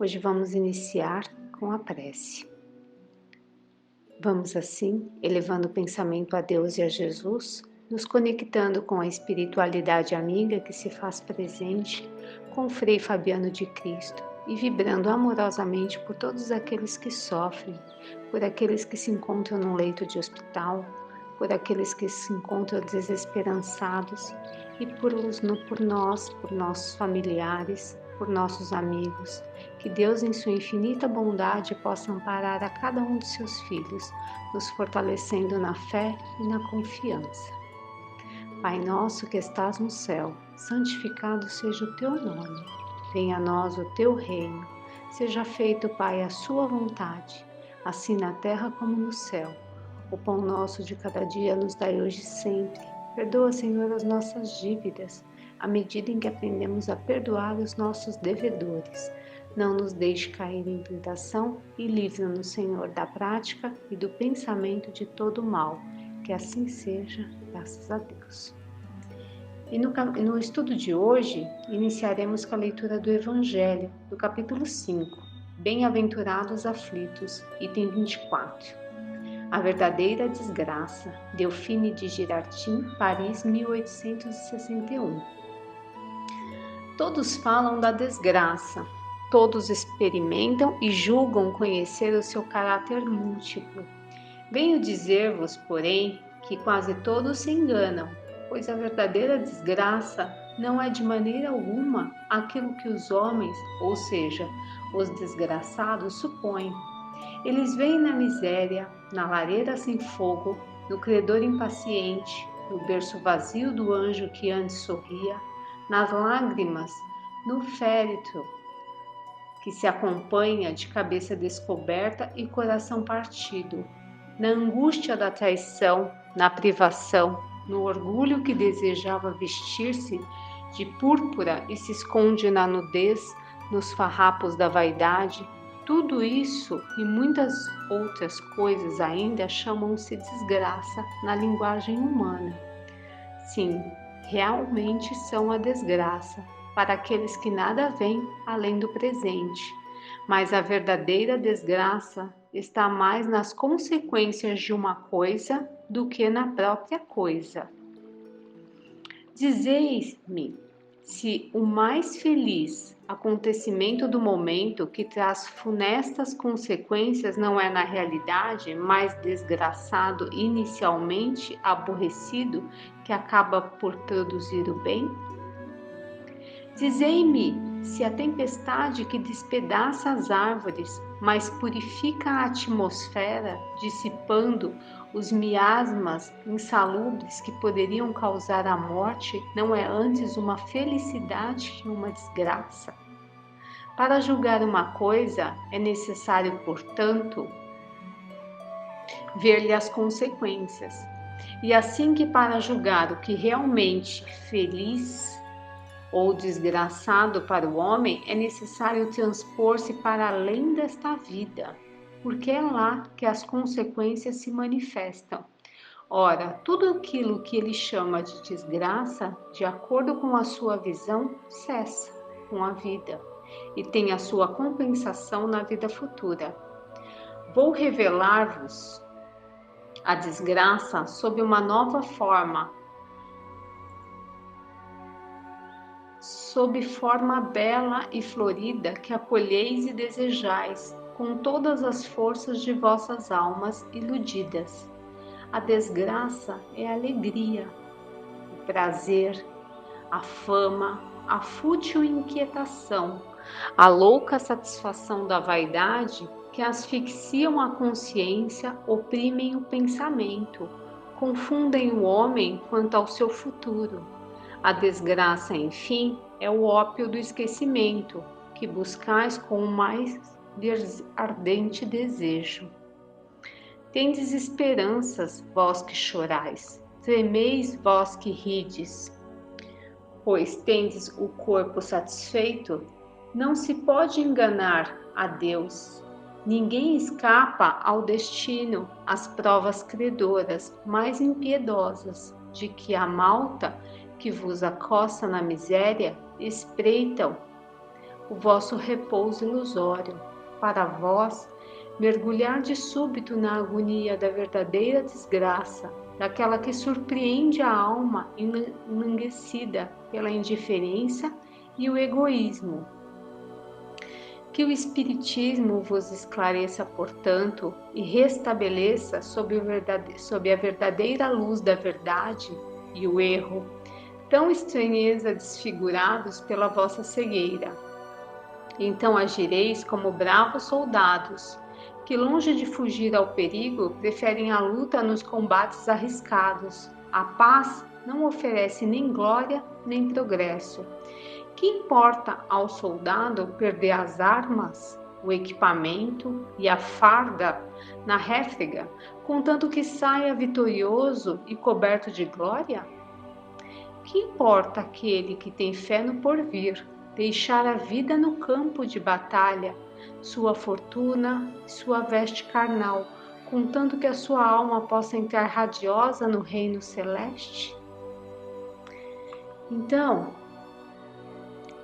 Hoje vamos iniciar com a prece. Vamos assim, elevando o pensamento a Deus e a Jesus, nos conectando com a espiritualidade amiga que se faz presente com o Frei Fabiano de Cristo e vibrando amorosamente por todos aqueles que sofrem, por aqueles que se encontram no leito de hospital, por aqueles que se encontram desesperançados e por nós, por nossos familiares, por nossos amigos. Que Deus, em sua infinita bondade, possa amparar a cada um de seus filhos, nos fortalecendo na fé e na confiança. Pai nosso que estás no céu, santificado seja o teu nome. Venha a nós o teu reino. Seja feito, Pai, a sua vontade, assim na terra como no céu. O pão nosso de cada dia nos dai hoje e sempre. Perdoa, Senhor, as nossas dívidas, à medida em que aprendemos a perdoar os nossos devedores. Não nos deixe cair em tentação e livra-nos, Senhor, da prática e do pensamento de todo o mal. Que assim seja, graças a Deus. E no estudo de hoje, iniciaremos com a leitura do Evangelho, do capítulo 5, Bem-aventurados aflitos, item 24. A verdadeira desgraça, Delphine de Girardin, Paris, 1861. Todos falam da desgraça, todos experimentam e julgam conhecer o seu caráter múltiplo. Venho dizer-vos, porém, que quase todos se enganam, pois a verdadeira desgraça não é de maneira alguma aquilo que os homens, ou seja, os desgraçados, supõem. Eles veem na miséria, na lareira sem fogo, no credor impaciente, no berço vazio do anjo que antes sorria, nas lágrimas, no féretro que se acompanha de cabeça descoberta e coração partido, na angústia da traição, na privação, no orgulho que desejava vestir-se de púrpura e se esconde na nudez, nos farrapos da vaidade. Tudo isso e muitas outras coisas ainda chamam-se desgraça na linguagem humana. Sim, realmente são a desgraça para aqueles que nada veem além do presente. Mas a verdadeira desgraça está mais nas consequências de uma coisa do que na própria coisa. Dizeis-me se o mais feliz acontecimento do momento que traz funestas consequências não é na realidade mais desgraçado inicialmente aborrecido que acaba por produzir o bem? Dizei-me se a tempestade que despedaça as árvores, mas purifica a atmosfera, dissipando os miasmas insalubres que poderiam causar a morte, não é antes uma felicidade que uma desgraça? Para julgar uma coisa, é necessário, portanto, ver-lhe as consequências. E assim que para julgar o que realmente feliz ou desgraçado para o homem, é necessário transpor-se para além desta vida, porque é lá que as consequências se manifestam. Ora, tudo aquilo que ele chama de desgraça, de acordo com a sua visão, cessa com a vida e tem a sua compensação na vida futura. Vou revelar-vos a desgraça sob uma nova forma, sob forma bela e florida que acolheis e desejais com todas as forças de vossas almas iludidas. A desgraça é a alegria, o prazer, a fama, a fútil inquietação, a louca satisfação da vaidade que asfixiam a consciência, oprimem o pensamento, confundem o homem quanto ao seu futuro. A desgraça, enfim, é o ópio do esquecimento, que buscais com o mais ardente desejo. Tendes esperanças, vós que chorais, tremeis, vós que rides. Pois tendes o corpo satisfeito, não se pode enganar a Deus. Ninguém escapa ao destino, às provas credoras mais impiedosas, de que a malta que vos acosta na miséria espreitam o vosso repouso ilusório. Para vós, mergulhar de súbito na agonia da verdadeira desgraça, daquela que surpreende a alma enlanguecida pela indiferença e o egoísmo. Que o Espiritismo vos esclareça, portanto, e restabeleça sob a verdadeira luz da verdade e o erro, tão estranheza desfigurados pela vossa cegueira. Então agireis como bravos soldados, que longe de fugir ao perigo, preferem a luta nos combates arriscados. A paz não oferece nem glória, nem progresso. Que importa ao soldado perder as armas, o equipamento e a farda na réfrega, contanto que saia vitorioso e coberto de glória? Que importa aquele que tem fé no porvir, deixar a vida no campo de batalha, sua fortuna, sua veste carnal, contanto que a sua alma possa entrar radiosa no reino celeste? Então,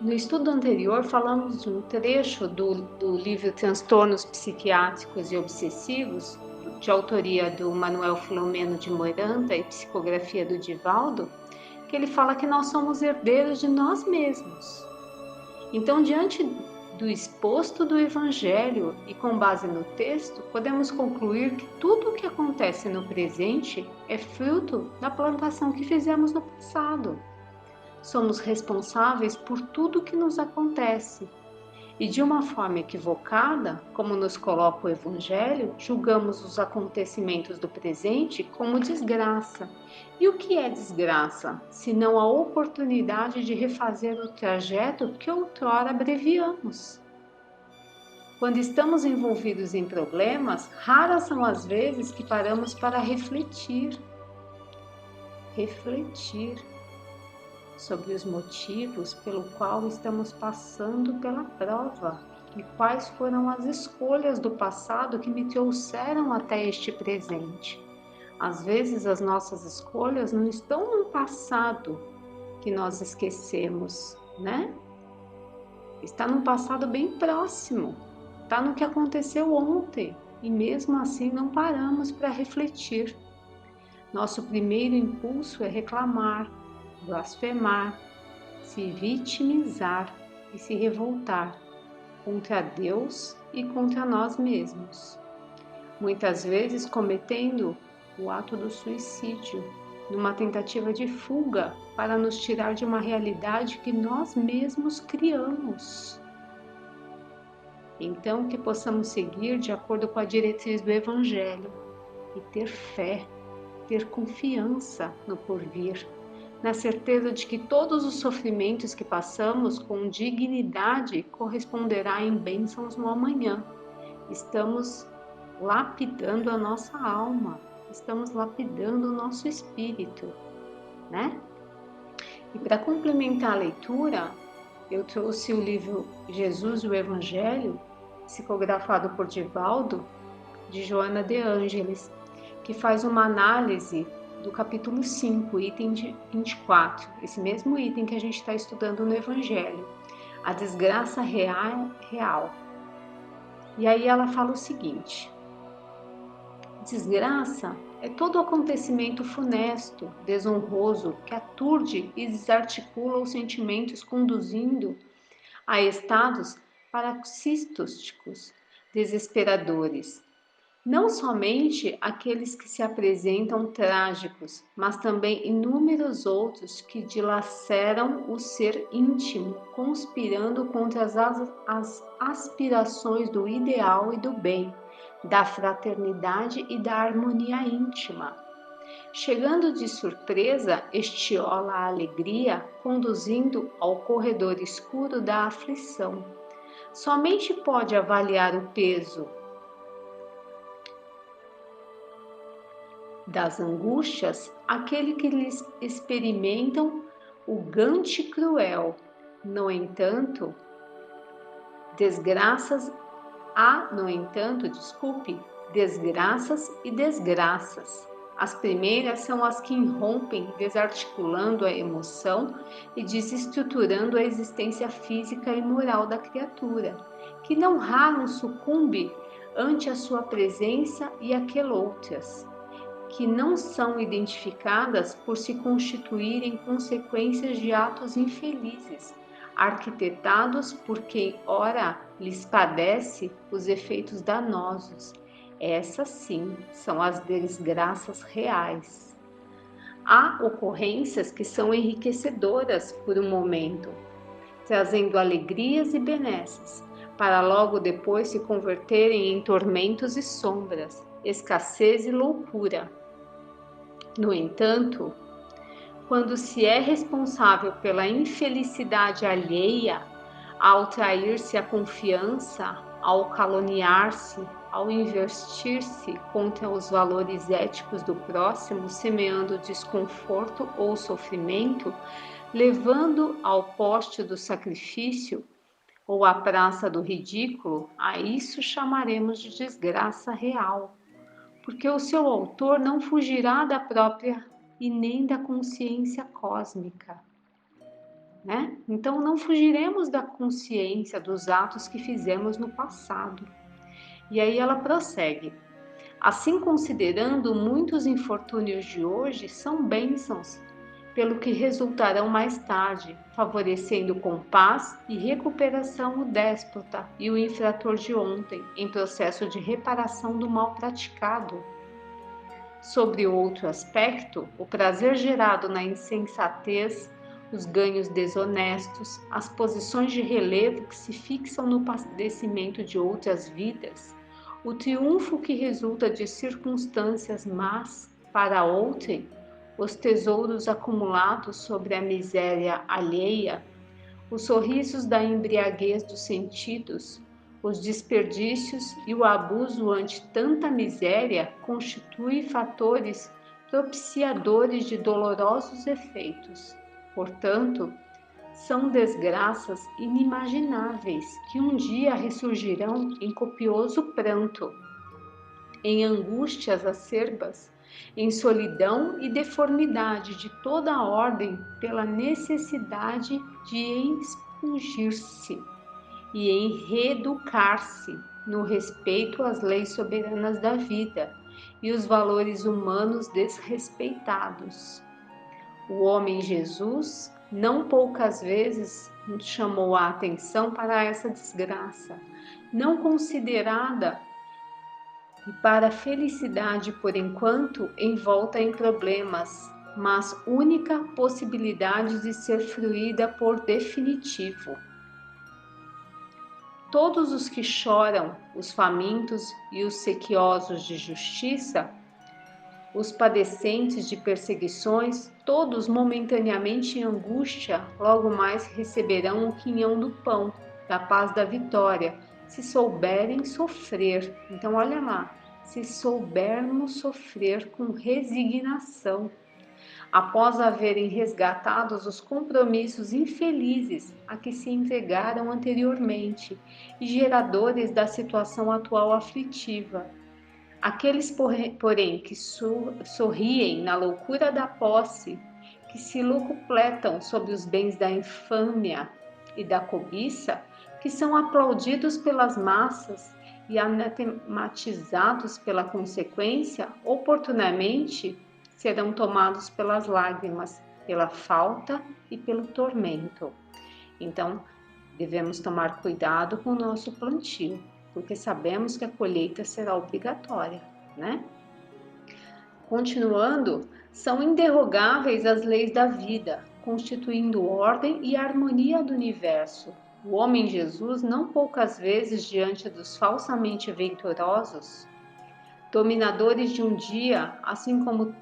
no estudo anterior, falamos de um trecho do livro Transtornos Psiquiátricos e Obsessivos, de autoria do Manuel Filomeno de Miranda e psicografia do Divaldo, que ele fala que nós somos herdeiros de nós mesmos. Então, diante do exposto do Evangelho e com base no texto, podemos concluir que tudo o que acontece no presente é fruto da plantação que fizemos no passado. Somos responsáveis por tudo que nos acontece. E de uma forma equivocada, como nos coloca o Evangelho, julgamos os acontecimentos do presente como desgraça. E o que é desgraça, senão a oportunidade de refazer o trajeto que outrora abreviamos? Quando estamos envolvidos em problemas, raras são as vezes que paramos para refletir sobre os motivos pelo qual estamos passando pela prova e quais foram as escolhas do passado que me trouxeram até este presente. Às vezes as nossas escolhas não estão no passado que nós esquecemos, né? Está num passado bem próximo, está no que aconteceu ontem e mesmo assim não paramos para refletir. Nosso primeiro impulso é reclamar, blasfemar, se vitimizar e se revoltar contra Deus e contra nós mesmos. Muitas vezes cometendo o ato do suicídio, numa tentativa de fuga para nos tirar de uma realidade que nós mesmos criamos. Então, que possamos seguir de acordo com a diretriz do Evangelho e ter fé, ter confiança no porvir, na certeza de que todos os sofrimentos que passamos com dignidade corresponderá em bênçãos no amanhã. Estamos lapidando a nossa alma, estamos lapidando o nosso espírito, né? E para complementar a leitura, eu trouxe o livro Jesus e o Evangelho, psicografado por Divaldo, de Joana de Ângeles, que faz uma análise do capítulo 5, item 24, esse mesmo item que a gente está estudando no Evangelho, a desgraça real. E aí ela fala o seguinte: desgraça é todo acontecimento funesto, desonroso, que aturde e desarticula os sentimentos, conduzindo a estados paroxísticos, desesperadores. Não somente aqueles que se apresentam trágicos, mas também inúmeros outros que dilaceram o ser íntimo, conspirando contra as aspirações do ideal e do bem, da fraternidade e da harmonia íntima. Chegando de surpresa, estiola a alegria, conduzindo ao corredor escuro da aflição. Somente pode avaliar o peso das angústias aquele que lhes experimentam o gante cruel. No entanto, desgraças e desgraças. As primeiras são as que irrompem, desarticulando a emoção e desestruturando a existência física e moral da criatura, que não raro sucumbe ante a sua presença, e aqueloutras, que não são identificadas por se constituírem consequências de atos infelizes, arquitetados por quem ora lhes padece os efeitos danosos. Essas sim são as desgraças reais. Há ocorrências que são enriquecedoras por um momento, trazendo alegrias e benesses, para logo depois se converterem em tormentos e sombras, escassez e loucura. No entanto, quando se é responsável pela infelicidade alheia, ao trair-se a confiança, ao caluniar-se, ao investir-se contra os valores éticos do próximo, semeando desconforto ou sofrimento, levando ao poste do sacrifício ou à praça do ridículo, a isso chamaremos de desgraça real, porque o seu autor não fugirá da própria e nem da consciência cósmica. Né? Então não fugiremos da consciência dos atos que fizemos no passado. E aí ela prossegue: assim, considerando, muitos infortúnios de hoje são bênçãos, pelo que resultarão mais tarde, favorecendo com paz e recuperação o déspota e o infrator de ontem, em processo de reparação do mal praticado. Sobre outro aspecto, o prazer gerado na insensatez, os ganhos desonestos, as posições de relevo que se fixam no padecimento de outras vidas, o triunfo que resulta de circunstâncias más para outrem, os tesouros acumulados sobre a miséria alheia, os sorrisos da embriaguez dos sentidos, os desperdícios e o abuso ante tanta miséria constituem fatores propiciadores de dolorosos efeitos. Portanto, são desgraças inimagináveis que um dia ressurgirão em copioso pranto, em angústias acerbas, em solidão e deformidade de toda a ordem pela necessidade de expungir-se e em reeducar-se no respeito às leis soberanas da vida e os valores humanos desrespeitados. O homem Jesus não poucas vezes chamou a atenção para essa desgraça, não considerada e para a felicidade por enquanto envolta em problemas, mas única possibilidade de ser fruída por definitivo. Todos os que choram, os famintos e os sequiosos de justiça, os padecentes de perseguições, todos momentaneamente em angústia, logo mais receberão o quinhão do pão, da paz da vitória, se souberem sofrer. Então olha lá, se soubermos sofrer com resignação, após haverem resgatados os compromissos infelizes a que se entregaram anteriormente e geradores da situação atual aflitiva. Aqueles, porém, que sorriem na loucura da posse, que se locupletam sobre os bens da infâmia e da cobiça, que são aplaudidos pelas massas e anatematizados pela consequência, oportunamente serão tomados pelas lágrimas, pela falta e pelo tormento. Então, devemos tomar cuidado com o nosso plantio, porque sabemos que a colheita será obrigatória, né? Continuando, são inderrogáveis as leis da vida, constituindo ordem e harmonia do universo. O homem Jesus, não poucas vezes diante dos falsamente venturosos, dominadores de um dia, assim como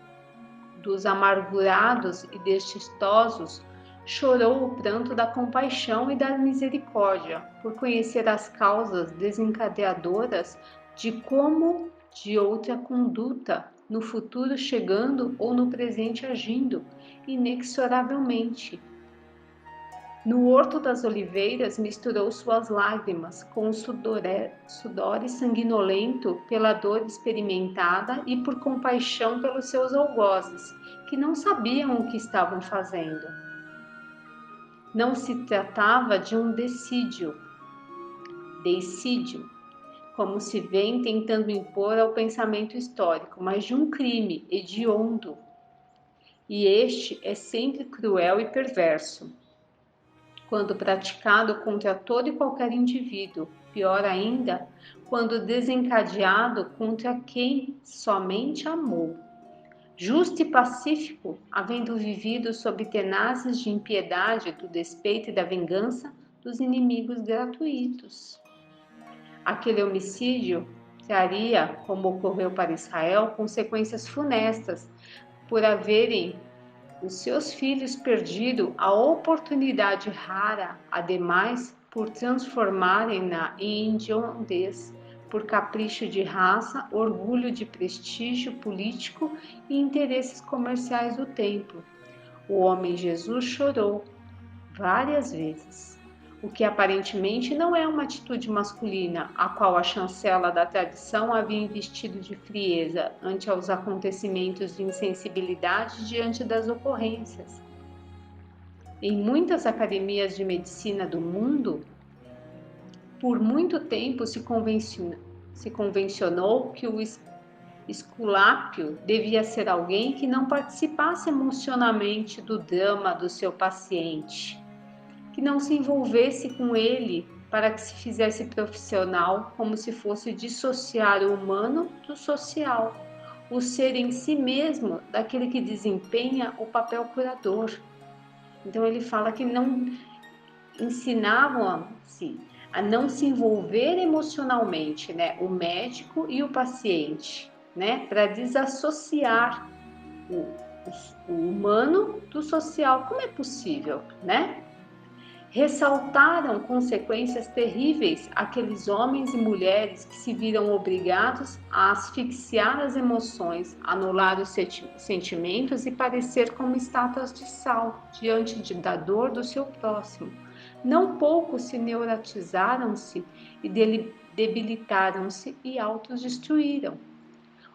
dos amargurados e deschistosos, chorou o pranto da compaixão e da misericórdia, por conhecer as causas desencadeadoras de como de outra conduta, no futuro chegando ou no presente agindo, inexoravelmente. No Horto das Oliveiras misturou suas lágrimas com o sudor e sanguinolento pela dor experimentada e por compaixão pelos seus algozes, que não sabiam o que estavam fazendo. Não se tratava de um deicídio, como se vem tentando impor ao pensamento histórico, mas de um crime hediondo. E este é sempre cruel e perverso, quando praticado contra todo e qualquer indivíduo, pior ainda, quando desencadeado contra quem somente amou. Justo e pacífico, havendo vivido sob tenazes de impiedade, do despeito e da vingança dos inimigos gratuitos. Aquele homicídio traria, como ocorreu para Israel, consequências funestas por haverem os seus filhos perdido a oportunidade rara, ademais, por transformarem-na em hediondez, por capricho de raça, orgulho de prestígio político e interesses comerciais do tempo. O homem Jesus chorou várias vezes, o que aparentemente não é uma atitude masculina, a qual a chancela da tradição havia investido de frieza ante aos acontecimentos, de insensibilidade diante das ocorrências. Em muitas academias de medicina do mundo, por muito tempo se convencionou que o Esculápio devia ser alguém que não participasse emocionalmente do drama do seu paciente, que não se envolvesse com ele para que se fizesse profissional, como se fosse dissociar o humano do social, o ser em si mesmo daquele que desempenha o papel curador. Então ele fala que não ensinavam-se a não se envolver emocionalmente, né, o médico e o paciente, né, para desassociar o humano do social. Como é possível, né? Ressaltaram consequências terríveis aqueles homens e mulheres que se viram obrigados a asfixiar as emoções, anular os sentimentos e parecer como estátuas de sal diante da dor do seu próximo. Não pouco se neurotizaram-se e debilitaram-se e autodestruíram.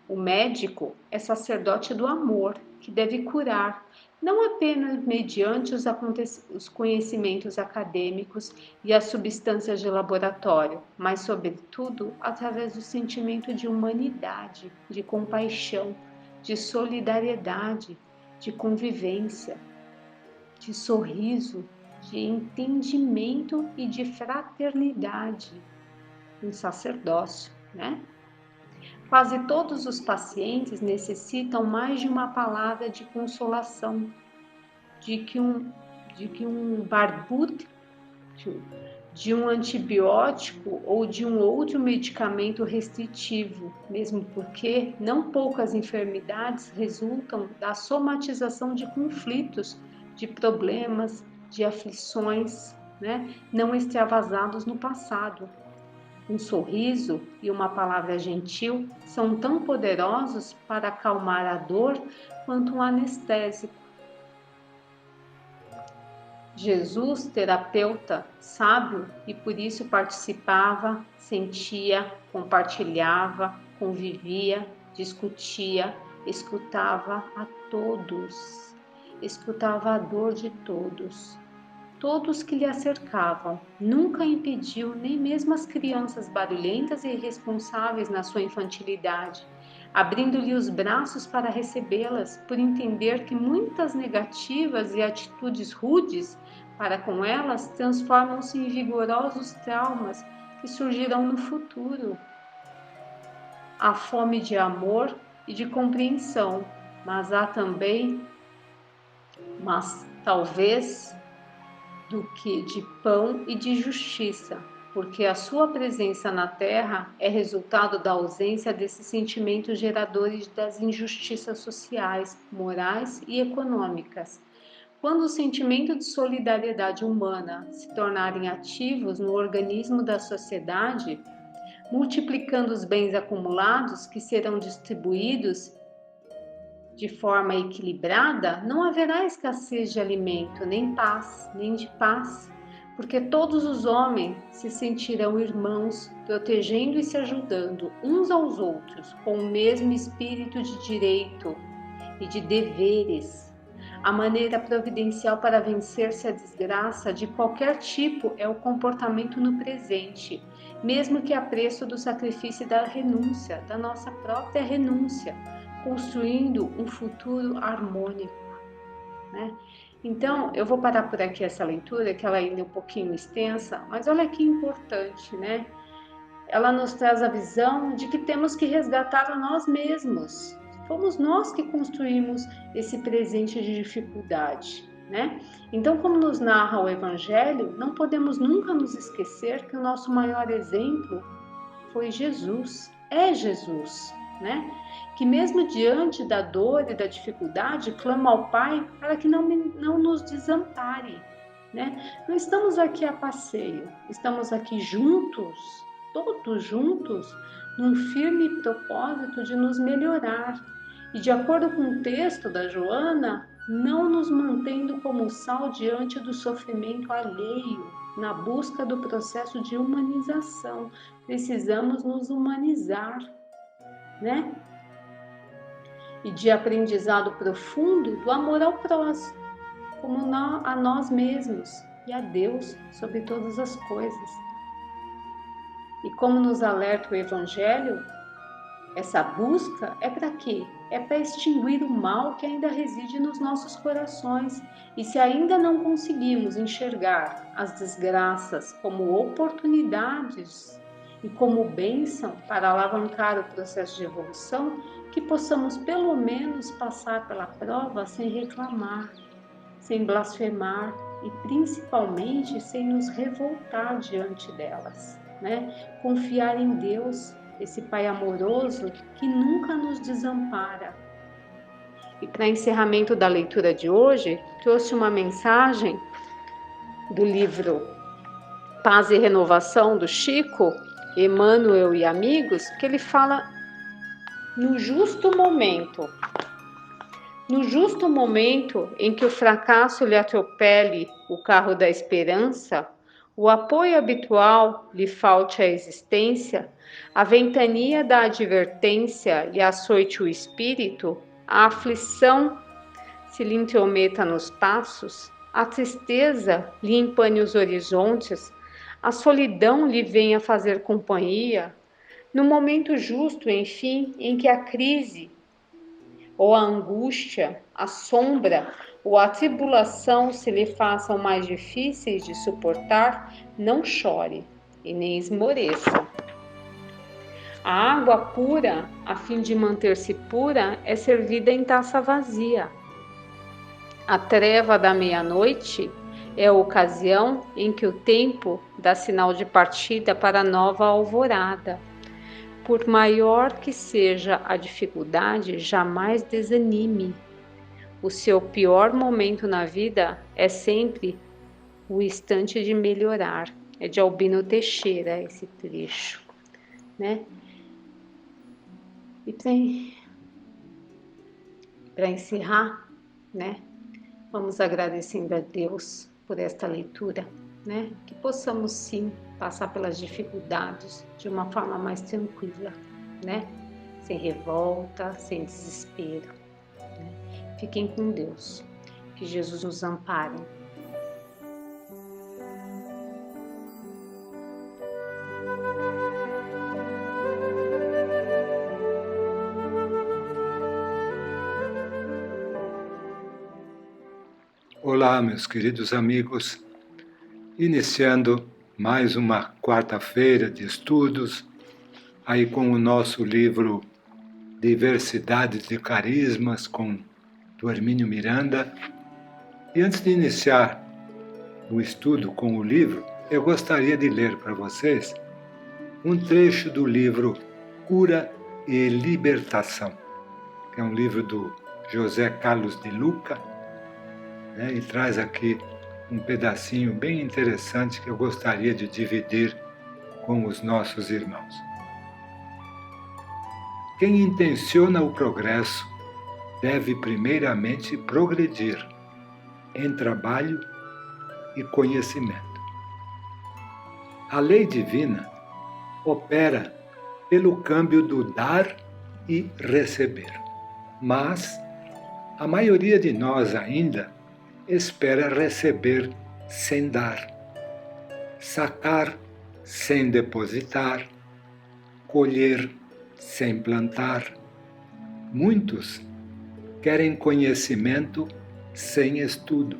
O médico é sacerdote do amor, que deve curar, não apenas mediante os conhecimentos acadêmicos e as substâncias de laboratório, mas, sobretudo, através do sentimento de humanidade, de compaixão, de solidariedade, de convivência, de sorriso, de entendimento e de fraternidade. Um sacerdócio, né? Quase todos os pacientes necessitam mais de uma palavra de consolação, de que um barbútico, de um antibiótico ou de um outro medicamento restritivo, mesmo porque não poucas enfermidades resultam da somatização de conflitos, de problemas, de aflições, né, não extravasados no passado. Um sorriso e uma palavra gentil são tão poderosos para acalmar a dor quanto um anestésico. Jesus, terapeuta, sábio, e por isso participava, sentia, compartilhava, convivia, discutia, escutava a todos, escutava a dor de todos. Todos que lhe cercavam, nunca impediu nem mesmo as crianças barulhentas e irresponsáveis na sua infantilidade, abrindo-lhe os braços para recebê-las, por entender que muitas negativas e atitudes rudes para com elas transformam-se em vigorosos traumas que surgirão no futuro. Há fome de amor e de compreensão, mas talvez do que de pão e de justiça, porque a sua presença na terra é resultado da ausência desses sentimentos geradores das injustiças sociais, morais e econômicas. Quando o sentimento de solidariedade humana se tornarem ativos no organismo da sociedade, multiplicando os bens acumulados que serão distribuídos de forma equilibrada, não haverá escassez de alimento, nem de paz. porque todos os homens se sentirão irmãos, protegendo e se ajudando uns aos outros, com o mesmo espírito de direito e de deveres. A maneira providencial para vencer-se a desgraça de qualquer tipo é o comportamento no presente, mesmo que a preço do sacrifício e da renúncia, da nossa própria renúncia, construindo um futuro harmônico, né? Então, eu vou parar por aqui essa leitura, que ela ainda é um pouquinho extensa, mas olha que importante, né? Ela nos traz a visão de que temos que resgatar a nós mesmos. Fomos nós que construímos esse presente de dificuldade, né? Então, como nos narra o Evangelho, não podemos nunca nos esquecer que o nosso maior exemplo foi Jesus, é Jesus, né? Que mesmo diante da dor e da dificuldade, clama ao Pai para que não nos desampare, né? Não estamos aqui a passeio, estamos aqui juntos, todos juntos, num firme propósito de nos melhorar. E de acordo com o texto da Joana, não nos mantendo como sal diante do sofrimento alheio, na busca do processo de humanização. Precisamos nos humanizar, né? E de aprendizado profundo do amor ao próximo, como a nós mesmos e a Deus sobre todas as coisas. E como nos alerta o Evangelho, essa busca é para quê? É para extinguir o mal que ainda reside nos nossos corações. E se ainda não conseguimos enxergar as desgraças como oportunidades e como bênção para alavancar o processo de evolução, que possamos pelo menos passar pela prova sem reclamar, sem blasfemar e principalmente sem nos revoltar diante delas, né? Confiar em Deus, esse Pai amoroso que nunca nos desampara. E para encerramento da leitura de hoje, trouxe uma mensagem do livro Paz e Renovação, do Chico, Emmanuel e Amigos, que ele fala no justo momento em que o fracasso lhe atropele o carro da esperança, o apoio habitual lhe falte à existência, a ventania da advertência lhe açoite o espírito, a aflição se lhe intrometa nos passos, a tristeza lhe empane os horizontes, a solidão lhe venha fazer companhia, no momento justo, enfim, em que a crise ou a angústia, a sombra ou a tribulação se lhe façam mais difíceis de suportar, não chore e nem esmoreça. A água pura, a fim de manter-se pura, é servida em taça vazia. A treva da meia-noite é a ocasião em que o tempo dá sinal de partida para a nova alvorada. Por maior que seja a dificuldade, jamais desanime. O seu pior momento na vida é sempre o instante de melhorar. É de Albino Teixeira esse trecho, né? E para encerrar, né? Vamos agradecendo a Deus por esta leitura, né? Que possamos sim passar pelas dificuldades de uma forma mais tranquila, né? Sem revolta, sem desespero, né? Fiquem com Deus, que Jesus nos ampare. Olá, meus queridos amigos, iniciando mais uma quarta-feira de estudos, aí com o nosso livro Diversidade de Carismas, do Hermínio Miranda. E antes de iniciar o estudo com o livro, eu gostaria de ler para vocês um trecho do livro Cura e Libertação, que é um livro do José Carlos de Luca, né, e traz aqui um pedacinho bem interessante que eu gostaria de dividir com os nossos irmãos. Quem intenciona o progresso deve primeiramente progredir em trabalho e conhecimento. A lei divina opera pelo câmbio do dar e receber. Mas a maioria de nós ainda espera receber sem dar, sacar sem depositar, colher sem plantar. Muitos querem conhecimento sem estudo,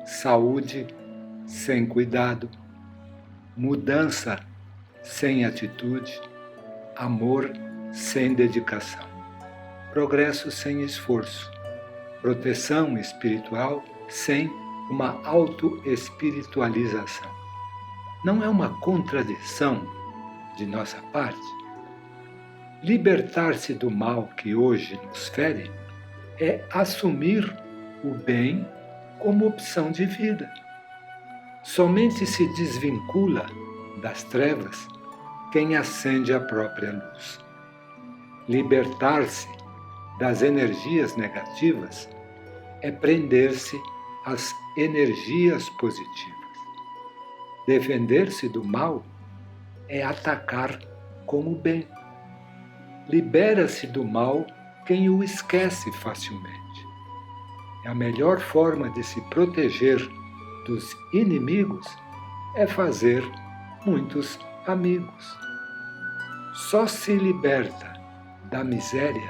saúde sem cuidado, mudança sem atitude, amor sem dedicação, progresso sem esforço, proteção espiritual sem uma auto-espiritualização. Não é uma contradição de nossa parte? Libertar-se do mal que hoje nos fere é assumir o bem como opção de vida. Somente se desvincula das trevas quem acende a própria luz. Libertar-se das energias negativas é prender-se às energias positivas. Defender-se do mal é atacar com o bem. Libera-se do mal quem o esquece facilmente. A melhor forma de se proteger dos inimigos é fazer muitos amigos. Só se liberta da miséria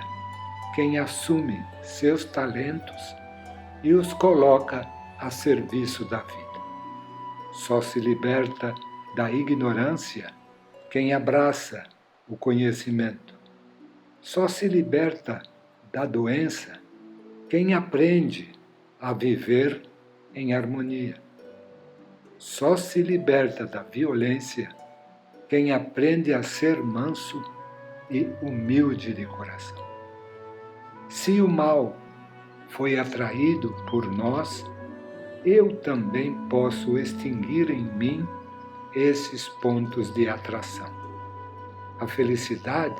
quem assume seus talentos e os coloca a serviço da vida. Só se liberta da ignorância quem abraça o conhecimento. Só se liberta da doença quem aprende a viver em harmonia. Só se liberta da violência quem aprende a ser manso e humilde de coração. Se o mal foi atraído por nós, eu também posso extinguir em mim esses pontos de atração. A felicidade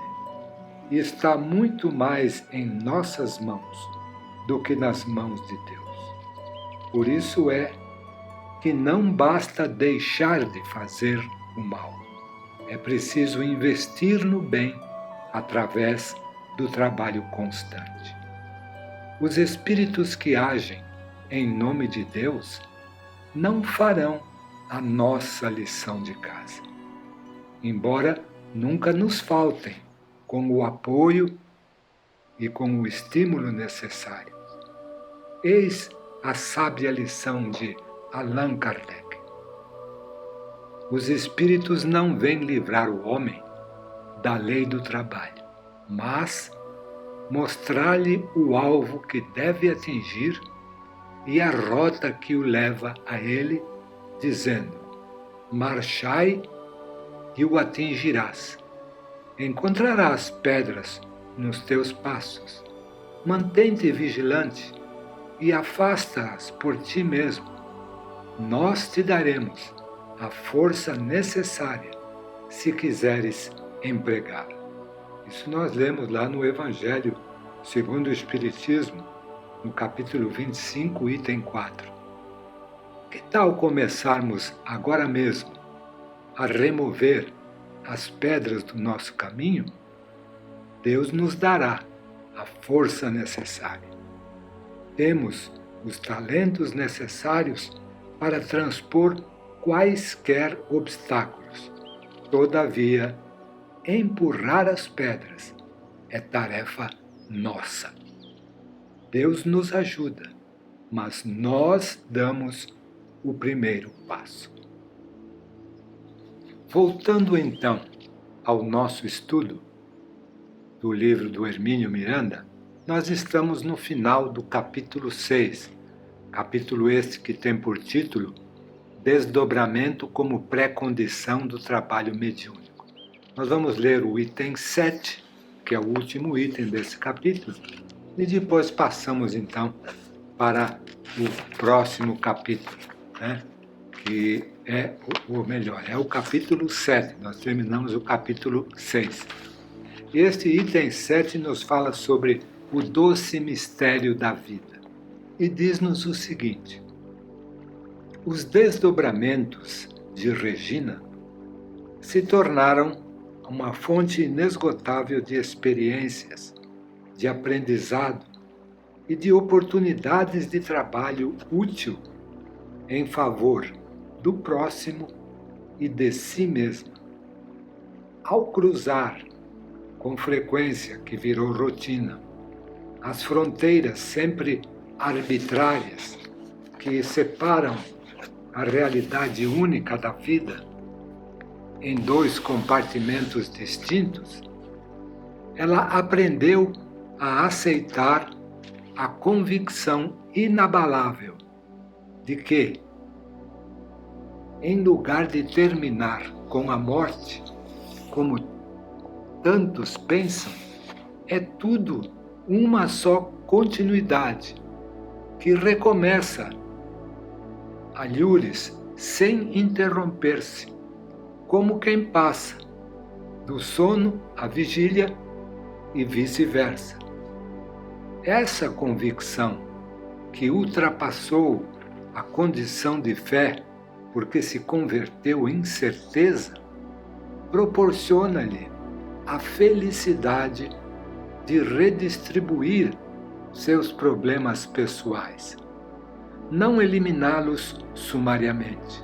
está muito mais em nossas mãos do que nas mãos de Deus. Por isso é que não basta deixar de fazer o mal. É preciso investir no bem através do trabalho constante. Os espíritos que agem em nome de Deus não farão a nossa lição de casa, embora nunca nos faltem com o apoio e com o estímulo necessário. Eis a sábia lição de Allan Kardec. Os espíritos não vêm livrar o homem da lei do trabalho, mas mostrar-lhe o alvo que deve atingir e a rota que o leva a ele, dizendo: marchai e o atingirás. Encontrarás pedras nos teus passos. Mantém-te vigilante e afasta-as por ti mesmo. Nós te daremos a força necessária se quiseres empregá-la. Isso nós lemos lá no Evangelho segundo o Espiritismo, no capítulo 25, item 4. Que tal começarmos agora mesmo a remover as pedras do nosso caminho? Deus nos dará a força necessária. Temos os talentos necessários para transpor quaisquer obstáculos. Todavia, empurrar as pedras é tarefa nossa. Deus nos ajuda, mas nós damos o primeiro passo. Voltando então ao nosso estudo do livro do Hermínio Miranda, nós estamos no final do capítulo 6, capítulo este que tem por título Desdobramento como pré-condição do trabalho mediúnico. Nós vamos ler o item 7, que é o último item desse capítulo, e depois passamos então para o próximo capítulo, né? Que é o capítulo 7. Nós terminamos o capítulo 6. Este item 7 nos fala sobre o doce mistério da vida e diz-nos o seguinte: os desdobramentos de Regina se tornaram uma fonte inesgotável de experiências, de aprendizado e de oportunidades de trabalho útil em favor do próximo e de si mesmo. Ao cruzar, com frequência que virou rotina, as fronteiras sempre arbitrárias que separam a realidade única da vida em dois compartimentos distintos, ela aprendeu a aceitar a convicção inabalável de que, em lugar de terminar com a morte, como tantos pensam, é tudo uma só continuidade que recomeça a lures sem interromper-se, como quem passa do sono à vigília e vice-versa. Essa convicção, que ultrapassou a condição de fé porque se converteu em certeza, proporciona-lhe a felicidade de redistribuir seus problemas pessoais, não eliminá-los sumariamente,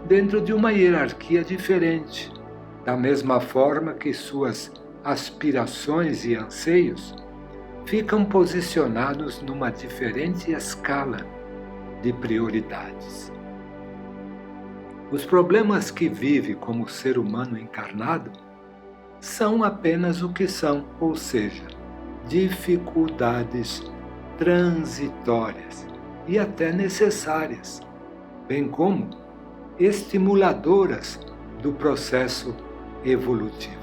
dentro de uma hierarquia diferente, da mesma forma que suas aspirações e anseios ficam posicionados numa diferente escala de prioridades. Os problemas que vive como ser humano encarnado são apenas o que são, ou seja, dificuldades transitórias e até necessárias, bem como estimuladoras do processo evolutivo.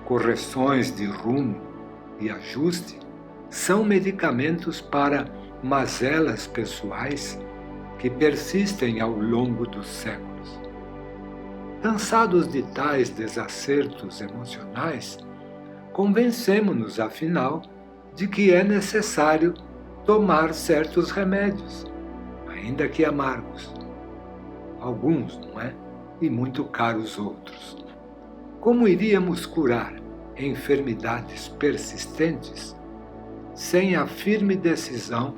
Correções de rumo e ajuste são medicamentos para mazelas pessoais que persistem ao longo dos séculos. Cansados de tais desacertos emocionais, convencemo-nos, afinal, de que é necessário tomar certos remédios, ainda que amargos. Alguns, não é? E muito caros outros. Como iríamos curar enfermidades persistentes sem a firme decisão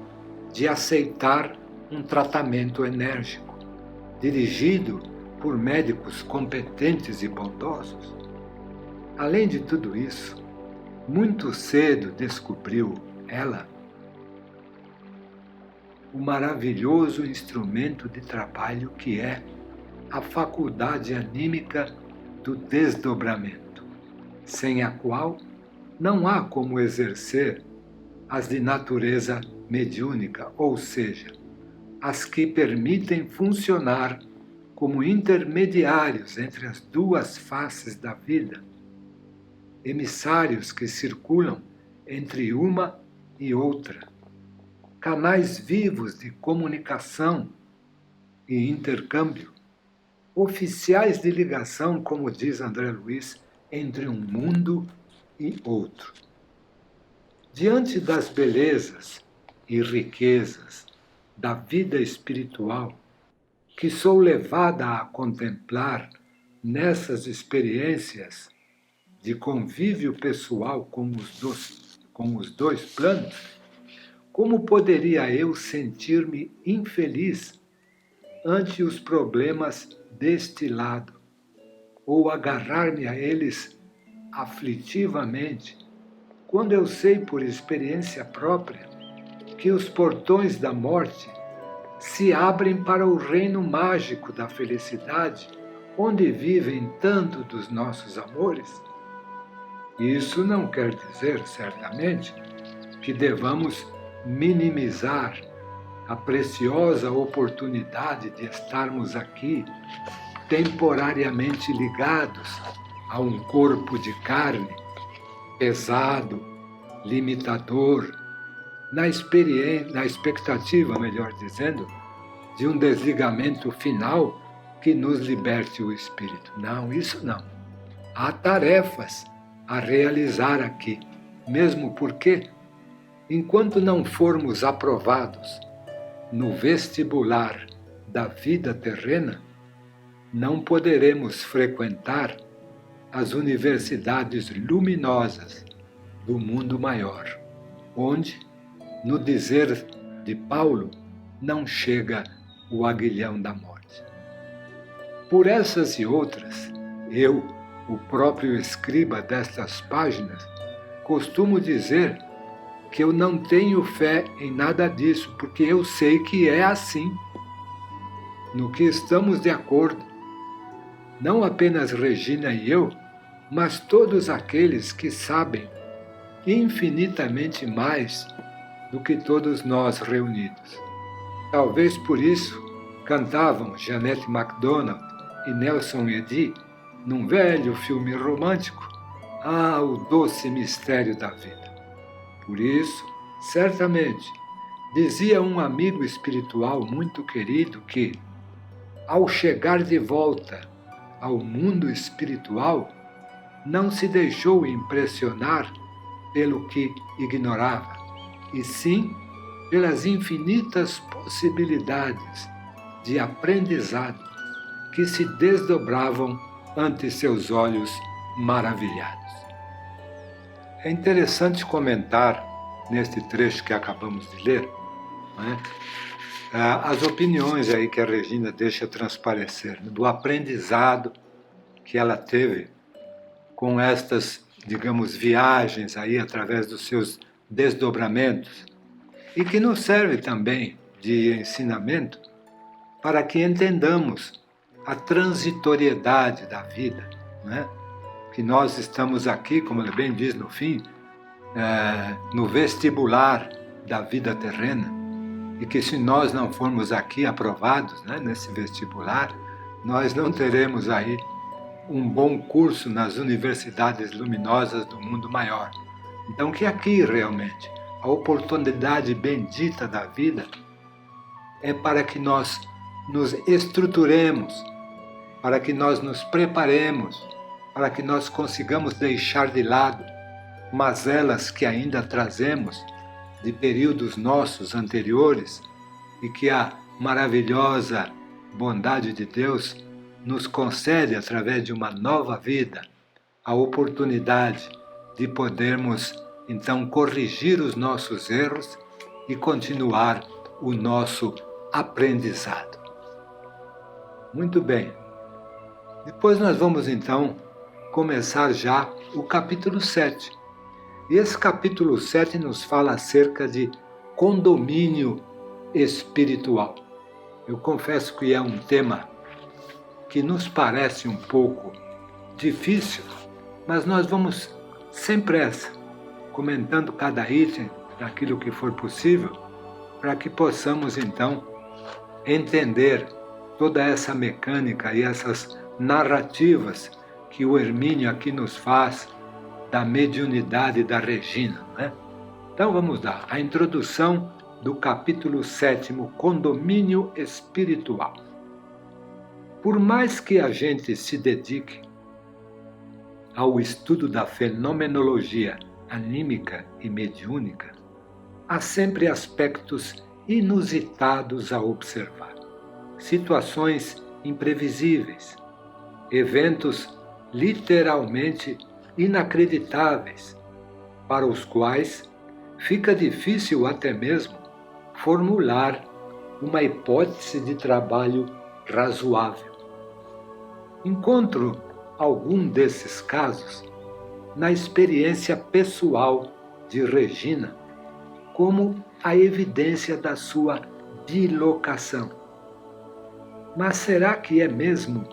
de aceitar um tratamento enérgico, dirigido por médicos competentes e bondosos? Além de tudo isso, muito cedo descobriu ela o maravilhoso instrumento de trabalho que é a faculdade anímica do desdobramento, sem a qual não há como exercer as de natureza mediúnica, ou seja, as que permitem funcionar como intermediários entre as duas faces da vida, emissários que circulam entre uma e outra, canais vivos de comunicação e intercâmbio, oficiais de ligação, como diz André Luiz, entre um mundo e outro. Diante das belezas e riquezas da vida espiritual que sou levada a contemplar nessas experiências de convívio pessoal com os dois planos, como poderia eu sentir-me infeliz ante os problemas deste lado, ou agarrar-me a eles aflitivamente, quando eu sei por experiência própria que os portões da morte se abrem para o reino mágico da felicidade, onde vivem tanto dos nossos amores? Isso não quer dizer, certamente, que devamos minimizar a preciosa oportunidade de estarmos aqui temporariamente ligados a um corpo de carne pesado, limitador, na expectativa, melhor dizendo, de um desligamento final que nos liberte o espírito. Não, isso não. Há tarefas a realizar aqui, mesmo porque, enquanto não formos aprovados no vestibular da vida terrena, não poderemos frequentar as universidades luminosas do mundo maior, onde, no dizer de Paulo, não chega o aguilhão da morte. Por essas e outras, eu, o próprio escriba destas páginas, costumo dizer que eu não tenho fé em nada disso, porque eu sei que é assim. No que estamos de acordo, não apenas Regina e eu, mas todos aqueles que sabem infinitamente mais do que todos nós reunidos. Talvez por isso cantavam Jeanette MacDonald e Nelson Eddy num velho filme romântico, o doce mistério da vida. Por isso, certamente, dizia um amigo espiritual muito querido que, ao chegar de volta ao mundo espiritual, não se deixou impressionar pelo que ignorava, e sim pelas infinitas possibilidades de aprendizado que se desdobravam ante seus olhos maravilhados. É interessante comentar, neste trecho que acabamos de ler, as opiniões aí que a Regina deixa transparecer, do aprendizado que ela teve com estas, digamos, viagens aí através dos seus desdobramentos, e que nos serve também de ensinamento para que entendamos a transitoriedade da vida, né? Que nós estamos aqui, como ele bem diz no fim, no vestibular da vida terrena, e que se nós não formos aqui aprovados, né, nesse vestibular, nós não teremos aí um bom curso nas universidades luminosas do mundo maior. Então que aqui realmente a oportunidade bendita da vida é para que nós nos estruturemos, para que nós nos preparemos, para que nós consigamos deixar de lado mazelas que ainda trazemos de períodos nossos anteriores e que a maravilhosa bondade de Deus nos concede, através de uma nova vida, a oportunidade de podermos, então, corrigir os nossos erros e continuar o nosso aprendizado. Muito bem. Depois nós vamos, então, começar já o capítulo 7. E esse capítulo 7 nos fala acerca de condomínio espiritual. Eu confesso que é um tema que nos parece um pouco difícil, mas nós vamos sem pressa, comentando cada item daquilo que for possível, para que possamos então entender toda essa mecânica e essas narrativas que o Hermínio aqui nos faz da mediunidade da Regina, né? Então vamos lá, a introdução do capítulo 7, Condomínio Espiritual. Por mais que a gente se dedique ao estudo da fenomenologia anímica e mediúnica, há sempre aspectos inusitados a observar, situações imprevisíveis, eventos literalmente inacreditáveis, para os quais fica difícil até mesmo formular uma hipótese de trabalho razoável. Encontro algum desses casos na experiência pessoal de Regina, como a evidência da sua bilocação. Mas será que é mesmo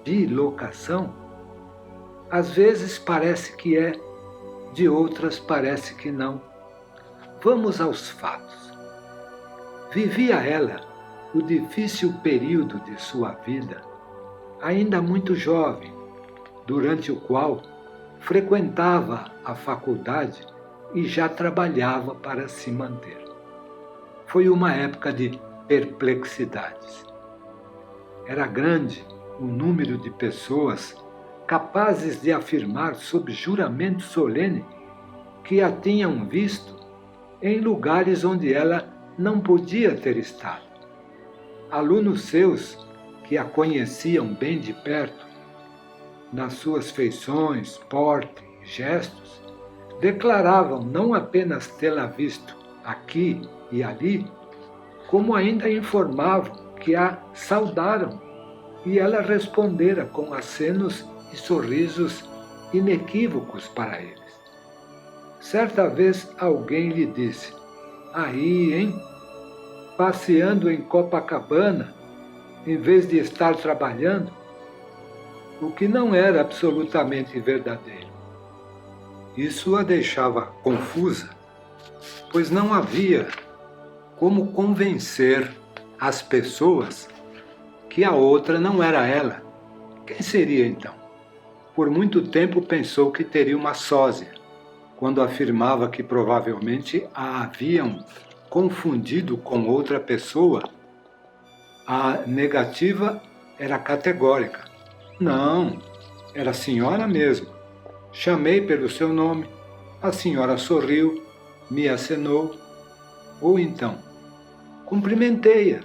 bilocação? Às vezes parece que é, de outras parece que não. Vamos aos fatos. Vivia ela o difícil período de sua vida, ainda muito jovem, durante o qual frequentava a faculdade e já trabalhava para se manter. Foi uma época de perplexidades. Era grande o número de pessoas capazes de afirmar sob juramento solene que a tinham visto em lugares onde ela não podia ter estado. Alunos seus que a conheciam bem de perto, nas suas feições, porte e gestos, declaravam não apenas tê-la visto aqui e ali, como ainda informavam que a saudaram e ela respondera com acenos e sorrisos inequívocos para eles. Certa vez alguém lhe disse: "Aí, hein? Passeando em Copacabana, em vez de estar trabalhando", o que não era absolutamente verdadeiro. Isso a deixava confusa, pois não havia como convencer as pessoas que a outra não era ela. Quem seria então? Por muito tempo pensou que teria uma sósia, quando afirmava que provavelmente a haviam confundido com outra pessoa. A negativa era categórica. Não, era a senhora mesmo. Chamei pelo seu nome, a senhora sorriu, me acenou. Ou então, cumprimentei-a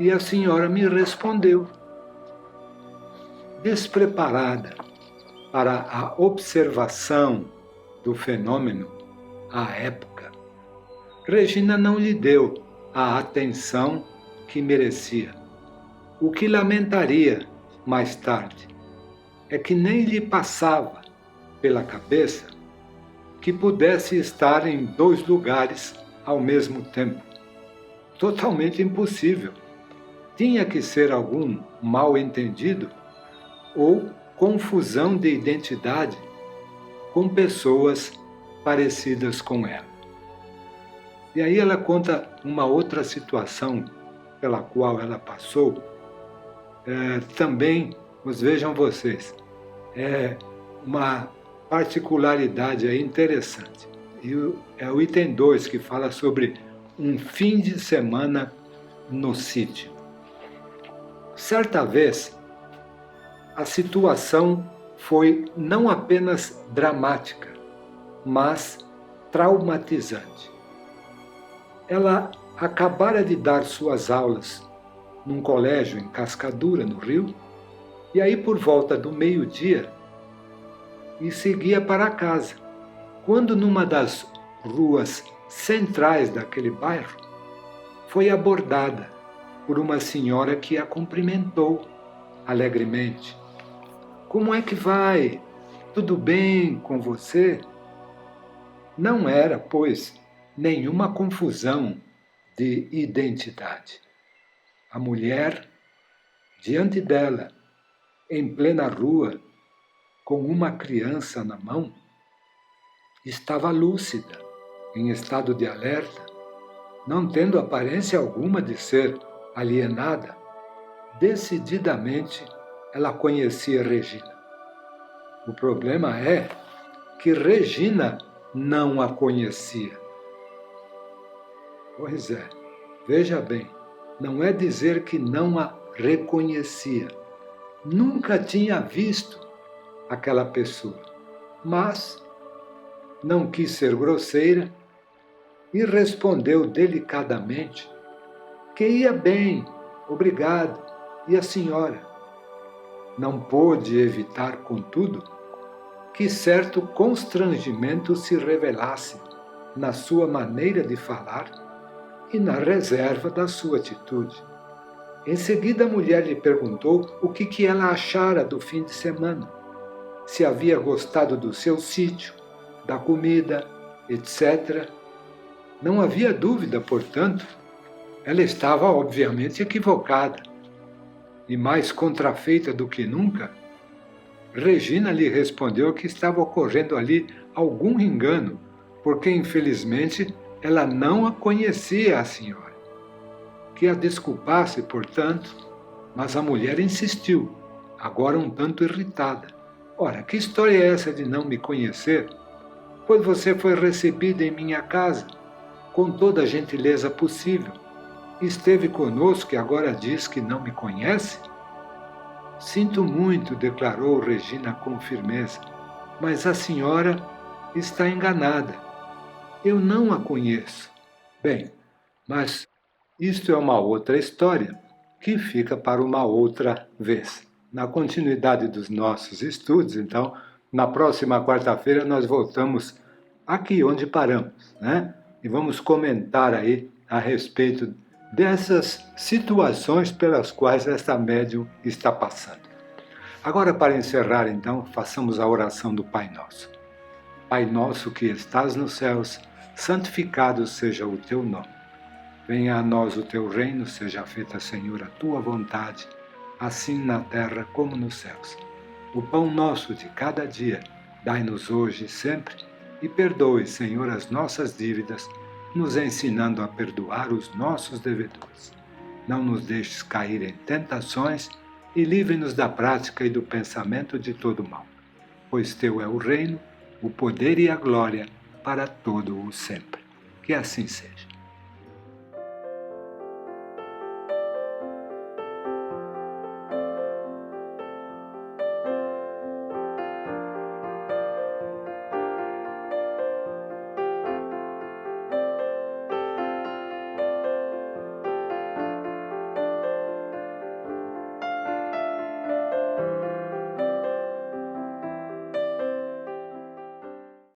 e a senhora me respondeu. Despreparada para a observação do fenômeno à época, Regina não lhe deu a atenção que merecia. O que lamentaria mais tarde é que nem lhe passava pela cabeça que pudesse estar em 2 lugares ao mesmo tempo. Totalmente impossível. Tinha que ser algum mal-entendido ou confusão de identidade com pessoas parecidas com ela. E aí ela conta uma outra situação pela qual ela passou. Também, mas vejam vocês, é uma particularidade aí interessante. É o item 2 que fala sobre um fim de semana no sítio. Certa vez, a situação foi não apenas dramática, mas traumatizante. Ela acabara de dar suas aulas num colégio em Cascadura, no Rio, e aí por volta do meio-dia, e seguia para casa, quando numa das ruas centrais daquele bairro, foi abordada por uma senhora que a cumprimentou alegremente. "Como é que vai? Tudo bem com você?" Não era, pois, nenhuma confusão de identidade. A mulher, diante dela, em plena rua, com uma criança na mão, estava lúcida, em estado de alerta, não tendo aparência alguma de ser alienada. Decididamente, ela conhecia Regina. O problema é que Regina não a conhecia. Pois é, veja bem, não é dizer que não a reconhecia. Nunca tinha visto aquela pessoa, mas não quis ser grosseira e respondeu delicadamente que ia bem, obrigado, e a senhora? Não pôde evitar, contudo, que certo constrangimento se revelasse na sua maneira de falar e na reserva da sua atitude. Em seguida, a mulher lhe perguntou o que ela achara do fim de semana, se havia gostado do seu sítio, da comida, etc. Não havia dúvida, portanto, ela estava obviamente equivocada. E mais contrafeita do que nunca, Regina lhe respondeu que estava ocorrendo ali algum engano, porque infelizmente ela não a conhecia, a senhora. Que a desculpasse, portanto, mas a mulher insistiu, agora um tanto irritada. Ora, que história é essa de não me conhecer? Pois você foi recebida em minha casa, com toda a gentileza possível. Esteve conosco e agora diz que não me conhece? Sinto muito, declarou Regina com firmeza, mas a senhora está enganada. Eu não a conheço. Bem, mas isto é uma outra história que fica para uma outra vez. Na continuidade dos nossos estudos, então, na próxima quarta-feira nós voltamos aqui onde paramos, né? E vamos comentar aí a respeito dessas situações pelas quais esta médium está passando. Agora, para encerrar, então, façamos a oração do Pai Nosso. Pai nosso que estás nos céus, santificado seja o teu nome. Venha a nós o teu reino, seja feita, Senhor, a tua vontade, assim na terra como nos céus. O pão nosso de cada dia, dai-nos hoje e sempre, e perdoe, Senhor, as nossas dívidas, nos ensinando a perdoar os nossos devedores. Não nos deixes cair em tentações e livre-nos da prática e do pensamento de todo mal, pois teu é o reino, o poder e a glória para todo o sempre. Que assim seja.